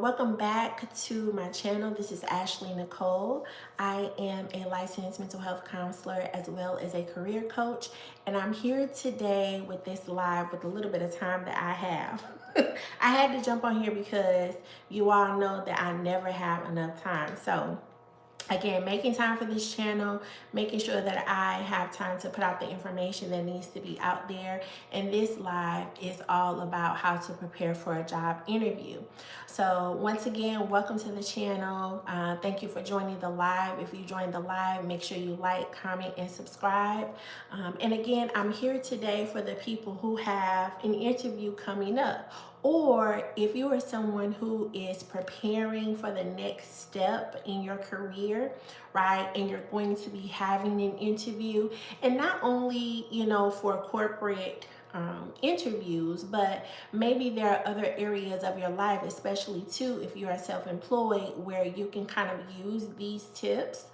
Welcome back to my channel. This is Ashley Nicole. I am a licensed mental health counselor as well as a career coach, and I'm here today with this live with a little bit of time that I have. I had to jump on here because you all know that I never have enough time. So again, making time for this channel, making sure that I have time to put out the information that needs to be out there. And this live is all about how to prepare for a job interview. So once again, welcome to the channel. Thank you for joining the live. If you joined the live, make sure you like, comment, and subscribe. And again, I'm here today for the people who have an interview coming up, or if you are someone who is preparing for the next step in your career, right, and you're going to be having an interview, and not only, for corporate interviews, but maybe there are other areas of your life, especially too if you are self-employed, where you can kind of use these tips.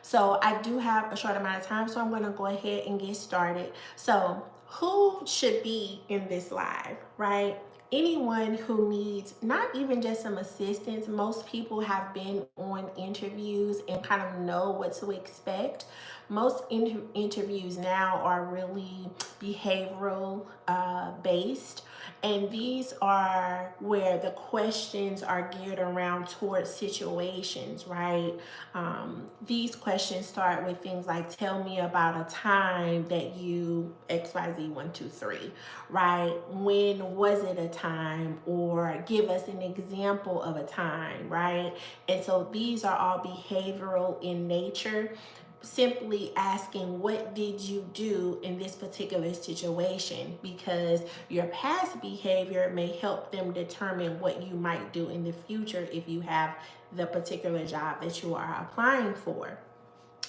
So I do have a short amount of time, so I'm going to go ahead and get started. So who should be in this live, right? Anyone who needs not even just some assistance. Most people have been on interviews and kind of know what to expect. Most interviews now are really behavioral based, and these are where the questions are geared around towards situations, right? These questions start with things like, tell me about a time that you XYZ 1, 2, 3, right? When was it a time? Or give us an example of a time, right? And so these are all behavioral in nature, simply asking, what did you do in this particular situation? Because your past behavior may help them determine what you might do in the future if you have the particular job that you are applying for.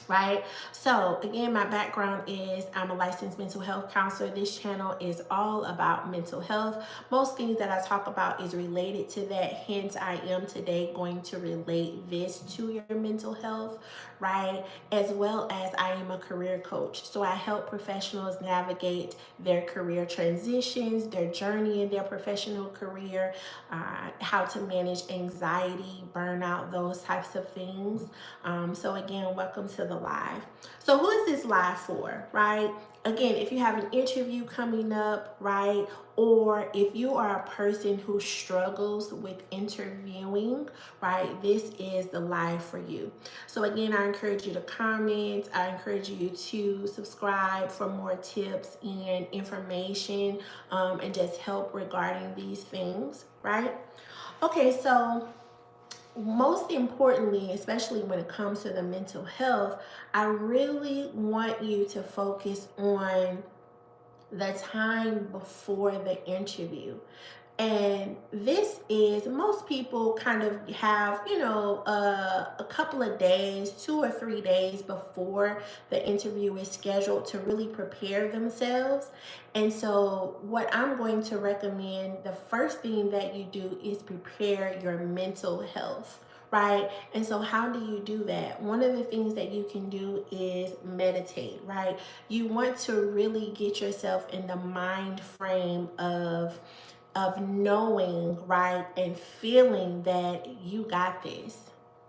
Right? So again, my background is I'm a licensed mental health counselor. This channel is all about mental health. Most things that I talk about is related to that. Hence, I am today going to relate this to your mental health, right? As well as I am a career coach. So I help professionals navigate their career transitions, their journey in their professional career, how to manage anxiety, burnout, those types of things. So again, welcome to the live. So who is this live for, right? Again, if you have an interview coming up, right? Or if you are a person who struggles with interviewing, right? This is the live for you. So again, I encourage you to comment. I encourage you to subscribe for more tips and information and just help regarding these things, right? Okay, so most importantly, especially when it comes to the mental health, I really want you to focus on the time before the interview. And this is, most people kind of have, a couple of days, 2 or 3 days before the interview is scheduled to really prepare themselves. And so what I'm going to recommend, the first thing that you do is prepare your mental health. Right? And so how do you do that? One of the things that you can do is meditate, right? You want to really get yourself in the mind frame of knowing, right, and feeling that you got this,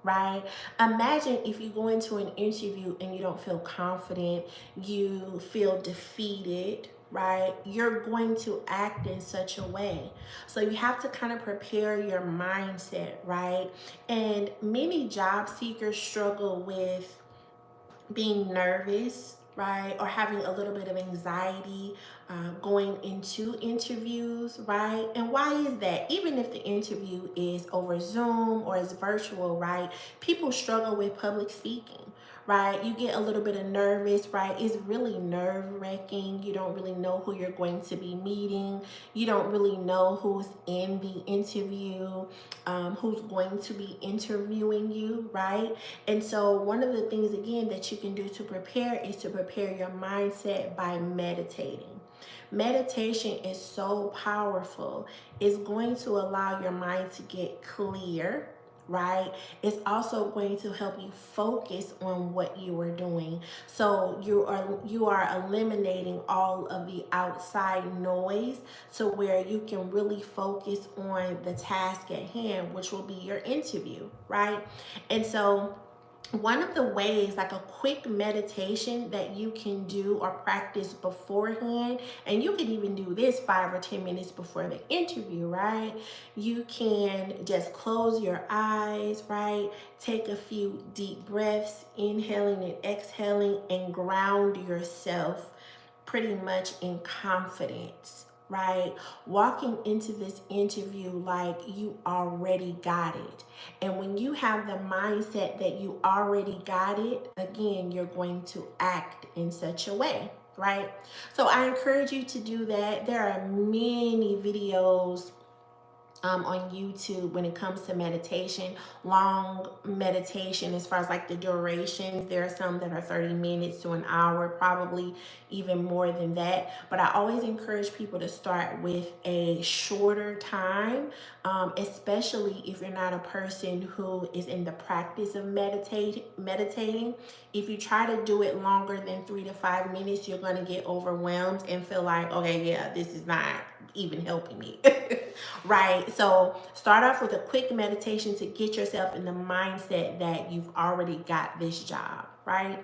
right? Imagine if you go into an interview and you don't feel confident, you feel defeated, right? You're going to act in such a way. So you have to kind of prepare your mindset, right? And many job seekers struggle with being nervous, right, or having a little bit of anxiety going into interviews, right? And why is that? Even if the interview is over Zoom or is virtual, right, people struggle with public speaking, right? You get a little bit of nervous, right? It's really nerve-wracking. You don't really know who you're going to be meeting. You don't really know who's in the interview, who's going to be interviewing you, right? And so one of the things, again, that you can do to prepare is to prepare your mindset by meditating. Meditation is so powerful. It's going to allow your mind to get clear, right? It's also going to help you focus on what you are doing. So you are eliminating all of the outside noise to where you can really focus on the task at hand, which will be your interview, right? And so one of the ways, like a quick meditation that you can do or practice beforehand, and you can even do this 5 or 10 minutes before the interview, right? You can just close your eyes, right? Take a few deep breaths, inhaling and exhaling, and ground yourself pretty much in confidence, right? Walking into this interview like you already got it. And when you have the mindset that you already got it, again, you're going to act in such a way, right? So I encourage you to do that. There are many videos on YouTube when it comes to meditation, long meditation as far as like the durations. There are some that are 30 minutes to an hour, probably even more than that. But I always encourage people to start with a shorter time, especially if you're not a person who is in the practice of meditating. If you try to do it longer than 3 to 5 minutes, you're going to get overwhelmed and feel like, okay, yeah, this is not even helping me. Right? So start off with a quick meditation to get yourself in the mindset that you've already got this job, right?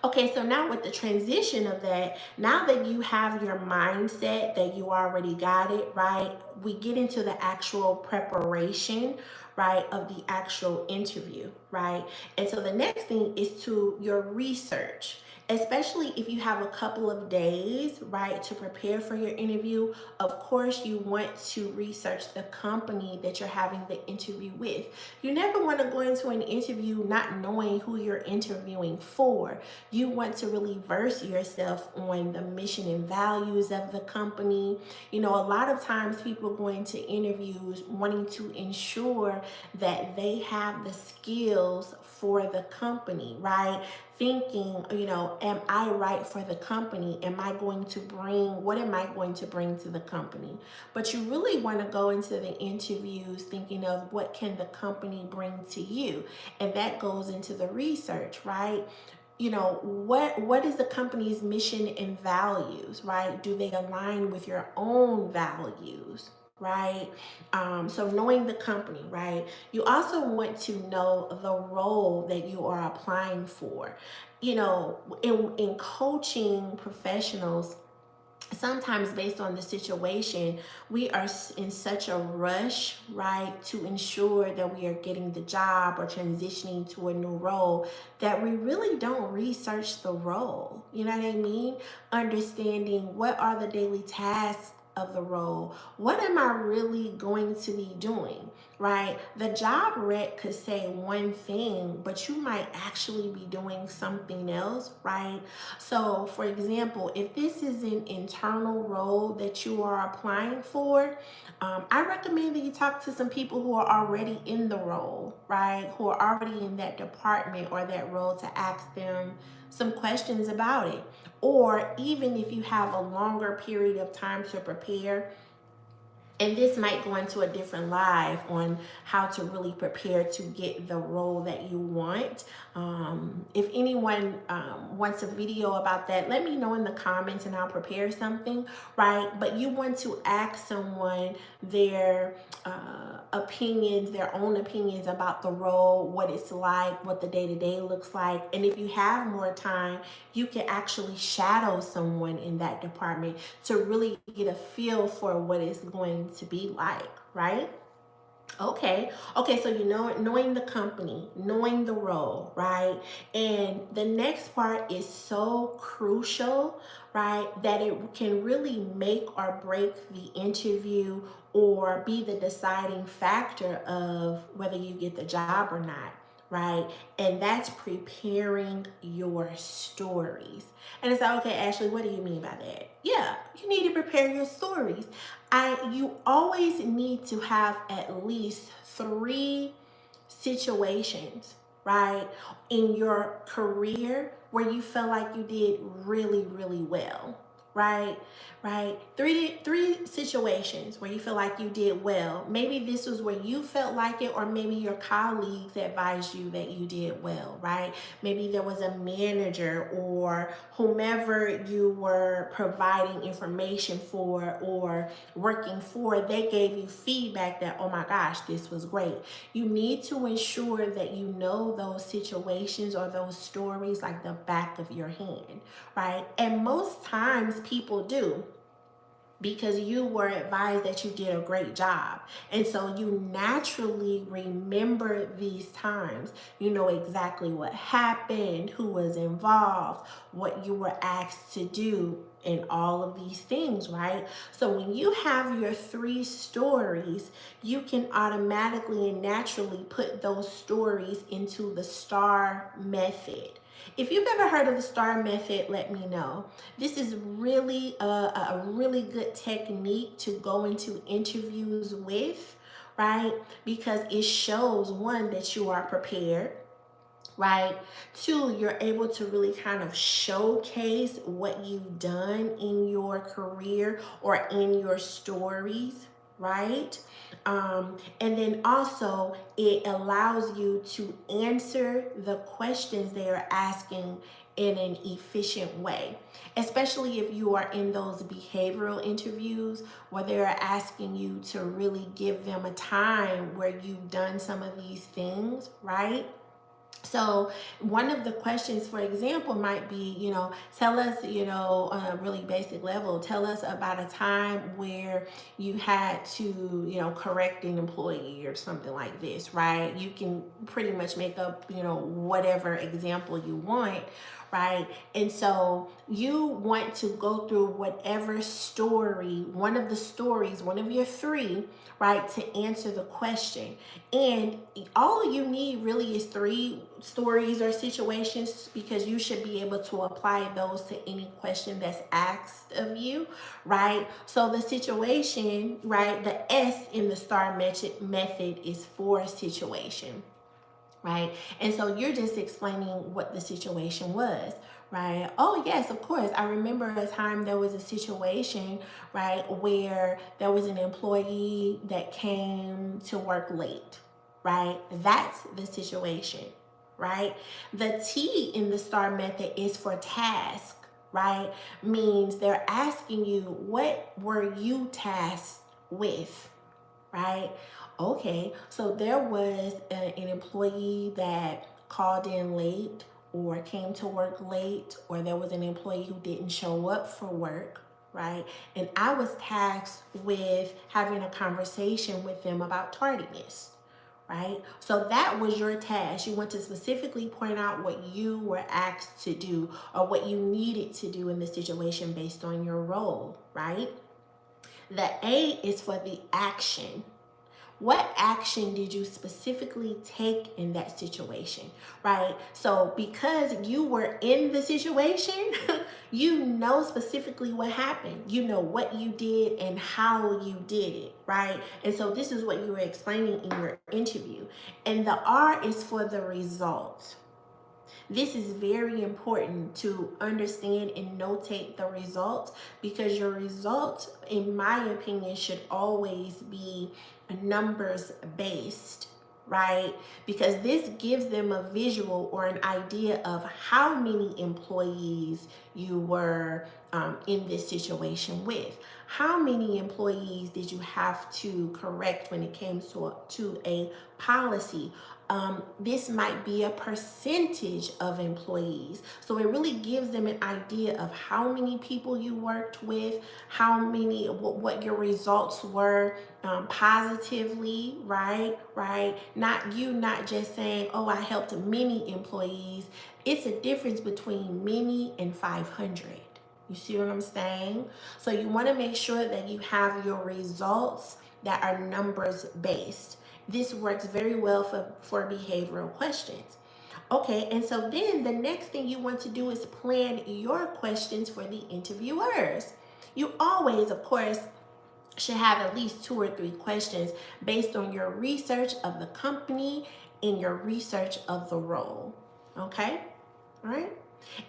Okay, so now with the transition of that, now that you have your mindset that you already got it, right? We get into the actual preparation, right, of the actual interview, right? And so the next thing is to your research. Especially if you have a couple of days, right, to prepare for your interview. Of course, you want to research the company that you're having the interview with. You never want to go into an interview not knowing who you're interviewing for. You want to really verse yourself on the mission and values of the company. You know, a lot of times people go into interviews wanting to ensure that they have the skills for the company, right? Thinking, you know, am I right for the company? What am I going to bring to the company? But you really want to go into the interviews thinking of what can the company bring to you? And that goes into the research, right? You know, what is the company's mission and values, right? Do they align with your own values, right? So knowing the company, right? You also want to know the role that you are applying for. You know, in coaching professionals, sometimes based on the situation, we are in such a rush, right, to ensure that we are getting the job or transitioning to a new role that we really don't research the role. You know what I mean? Understanding what are the daily tasks of the role. What am I really going to be doing? Right? The job rec could say one thing, but you might actually be doing something else, right? So, for example, if this is an internal role that you are applying for, I recommend that you talk to some people who are already in the role, right? Who are already in that department or that role to ask them some questions about it. Or even if you have a longer period of time to prepare, and this might go into a different live on how to really prepare to get the role that you want. If anyone wants a video about that, let me know in the comments and I'll prepare something, right? But you want to ask someone their opinions, their own opinions about the role, what it's like, what the day-to-day looks like. And if you have more time, you can actually shadow someone in that department to really get a feel for what it's going to be like, right? Okay, so you know, knowing the company, knowing the role, right? And the next part is so crucial, right? That it can really make or break the interview or be the deciding factor of whether you get the job or not, right? And that's preparing your stories. And it's like, okay, Ashley, what do you mean by that? Yeah, you need to prepare your stories. You always need to have at least 3 situations, right, in your career where you felt like you did really, really well, right? Right? Three situations where you feel like you did well. Maybe this was where you felt like it, or maybe your colleagues advised you that you did well, right? Maybe there was a manager or whomever you were providing information for or working for, they gave you feedback that, oh my gosh, this was great. You need to ensure that you know those situations or those stories like the back of your hand, right? And most times people do, because you were advised that you did a great job. And so you naturally remember these times. You know exactly what happened, who was involved, what you were asked to do, and all of these things, right? So when you have your three stories, you can automatically and naturally put those stories into the STAR method. If you've ever heard of the STAR method, let me know. This is really a really good technique to go into interviews with, right? Because it shows, one, that you are prepared, right? Two, you're able to really kind of showcase what you've done in your career or in your stories, right? And then also it allows you to answer the questions they are asking in an efficient way, especially if you are in those behavioral interviews where they're asking you to really give them a time where you've done some of these things, right? So one of the questions, for example, might be, tell us, on a really basic level, tell us about a time where you had to, correct an employee or something like this, right? You can pretty much make up, whatever example you want, right? And so you want to go through whatever story, one of the stories, one of your three, right, to answer the question. And all you need really is three stories or situations, because you should be able to apply those to any question that's asked of you, right? So the situation, right, the S in the STAR method is for situation, right? And so you're just explaining what the situation was, right? Oh, yes, of course. I remember a time there was a situation, right, where there was an employee that came to work late, right? That's the situation, right? The T in the STAR method is for task, right? Means they're asking you, what were you tasked with, right? Okay, so there was an employee that called in late or came to work late, or there was an employee who didn't show up for work, right? And I was tasked with having a conversation with them about tardiness, right? So that was your task. You want to specifically point out what you were asked to do or what you needed to do in the situation based on your role, right? The A is for the action. What action did you specifically take in that situation, right? So because you were in the situation, you know specifically what happened. You know what you did and how you did it, right? And so this is what you were explaining in your interview. And the R is for the results. This is very important to understand and notate the results, because your results, in my opinion, should always be numbers based, right? Because this gives them a visual or an idea of how many employees you were in this situation with. How many employees did you have to correct when it came to a policy? This might be a percentage of employees. So it really gives them an idea of how many people you worked with, what your results were positively, right? Not just saying, oh, I helped many employees. It's a difference between many and 500. You see what I'm saying? So you want to make sure that you have your results that are numbers based. This works very well for behavioral questions. Okay, and so then the next thing you want to do is plan your questions for the interviewers. You always, of course, should have at least 2 or 3 questions based on your research of the company and your research of the role. Okay? All right?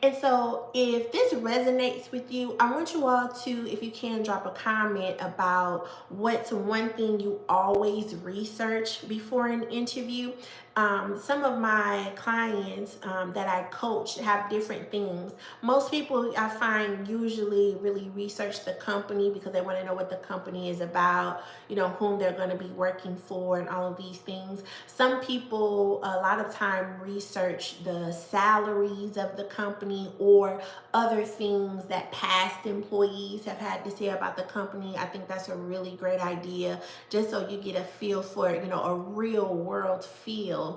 And so if this resonates with you, I want you all to, if you can, drop a comment about what's one thing you always research before an interview. Some of my clients that I coach have different things. Most people I find usually really research the company because they want to know what the company is about, whom they're going to be working for and all of these things. Some people a lot of time research the salaries of the company or other things that past employees have had to say about the company. I think that's a really great idea, just so you get a feel for, a real world feel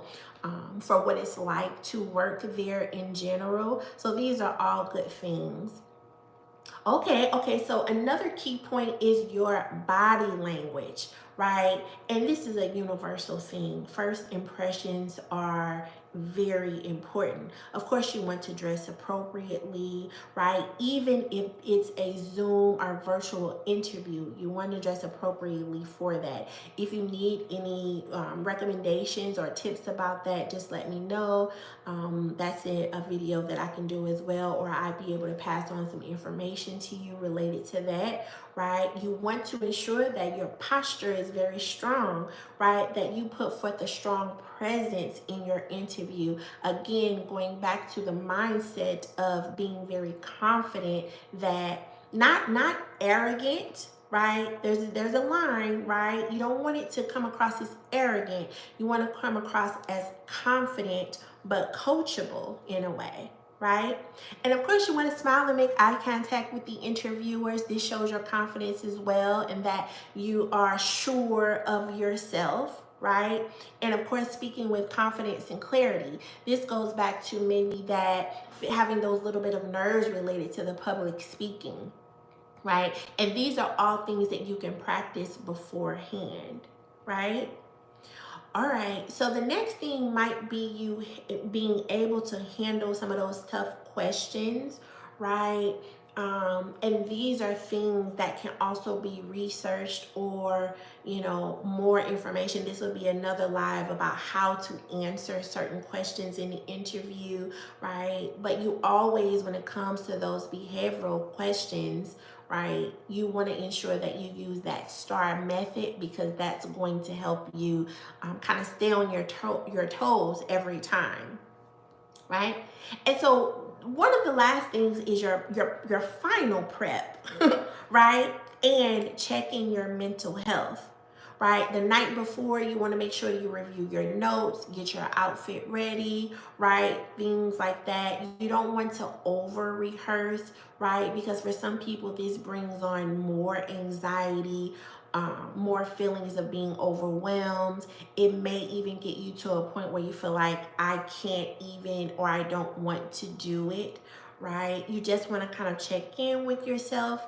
for what it's like to work there in general. So these are all good things. Okay, so another key point is your body language, right? And this is a universal thing. First impressions are very important. Of course, you want to dress appropriately, right? Even if it's a Zoom or virtual interview, you want to dress appropriately for that. If you need any recommendations or tips about that, just let me know. That's a video that I can do as well, or I'd be able to pass on some information to you related to that, right? You want to ensure that your posture is very strong, right? That you put forth a strong presence in your interview. Again, going back to the mindset of being very confident, that not arrogant, right? There's a line, right? You don't want it to come across as arrogant. You want to come across as confident but coachable in a way, right? And of course, you want to smile and make eye contact with the interviewers. This shows your confidence as well, and that you are sure of yourself, right? And of course, speaking with confidence and clarity. This goes back to maybe that having those little bit of nerves related to the public speaking, right? And these are all things that you can practice beforehand, right? All right, so the next thing might be you being able to handle some of those tough questions, right? And these are things that can also be researched, or, more information. This will be another live about how to answer certain questions in the interview, right? But you always, when it comes to those behavioral questions, right, you want to ensure that you use that STAR method, because that's going to help you kind of stay on your toes every time, right? And so one of the last things is your final prep, right? And checking your mental health. Right, the night before, you want to make sure you review your notes, get your outfit ready, right? Things like that. You don't want to over rehearse, right? Because for some people, this brings on more anxiety, more feelings of being overwhelmed. It may even get you to a point where you feel like, I can't even, or I don't want to do it, right? You just want to kind of check in with yourself.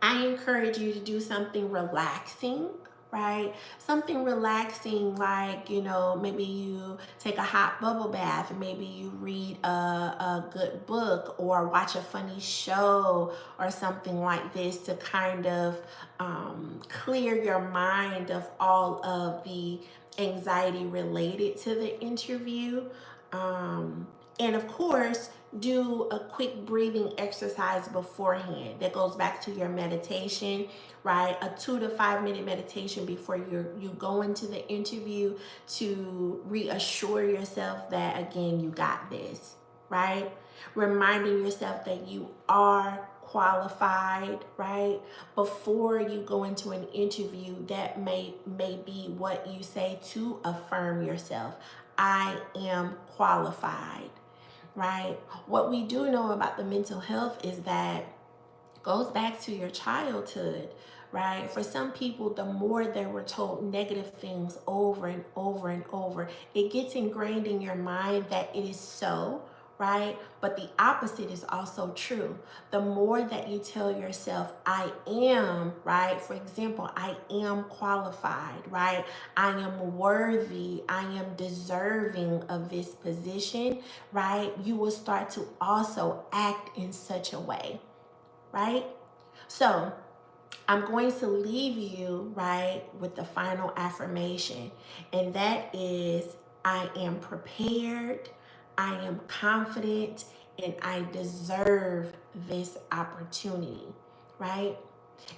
I encourage you to do something relaxing, right? Something relaxing, like, maybe you take a hot bubble bath, maybe you read a good book or watch a funny show or something like this, to kind of clear your mind of all of the anxiety related to the interview. And of course, do a quick breathing exercise beforehand. That goes back to your meditation, right? A 2 to 5 minute meditation before you go into the interview, to reassure yourself that, again, you got this, right? Reminding yourself that you are qualified, right? Before you go into an interview, that may be what you say to affirm yourself. I am qualified, right? What we do know about the mental health is that goes back to your childhood, right? For some people, the more they were told negative things over and over and over, it gets ingrained in your mind that it is so, right? But the opposite is also true. The more that you tell yourself, I am, right? For example, I am qualified, right? I am worthy, I am deserving of this position, right? You will start to also act in such a way, right? So I'm going to leave you, right, with the final affirmation, and that is, I am prepared, I am confident, and I deserve this opportunity, right?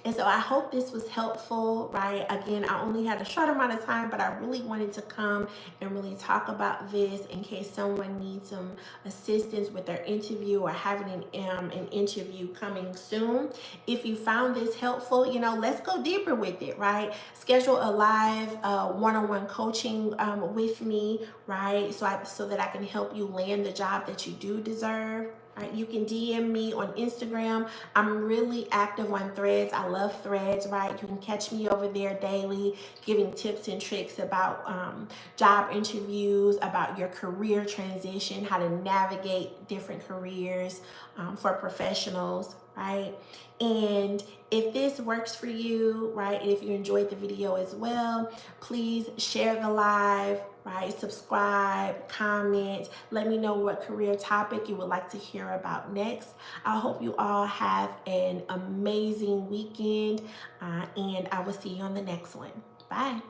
And so I hope this was helpful, right? Again, I only had a short amount of time, but I really wanted to come and really talk about this in case someone needs some assistance with their interview or having an interview coming soon. If you found this helpful, let's go deeper with it, right? Schedule a live one-on-one coaching with me, right? So that I can help you land the job that you do deserve. Right, you can DM me on Instagram. I'm really active on Threads. I love Threads, right? You can catch me over there daily, giving tips and tricks about job interviews, about your career transition, how to navigate different careers for professionals, right? And if this works for you, right, and if you enjoyed the video as well, please share the live, right? Subscribe, comment, let me know what career topic you would like to hear about next. I hope you all have an amazing weekend, and I will see you on the next one. Bye.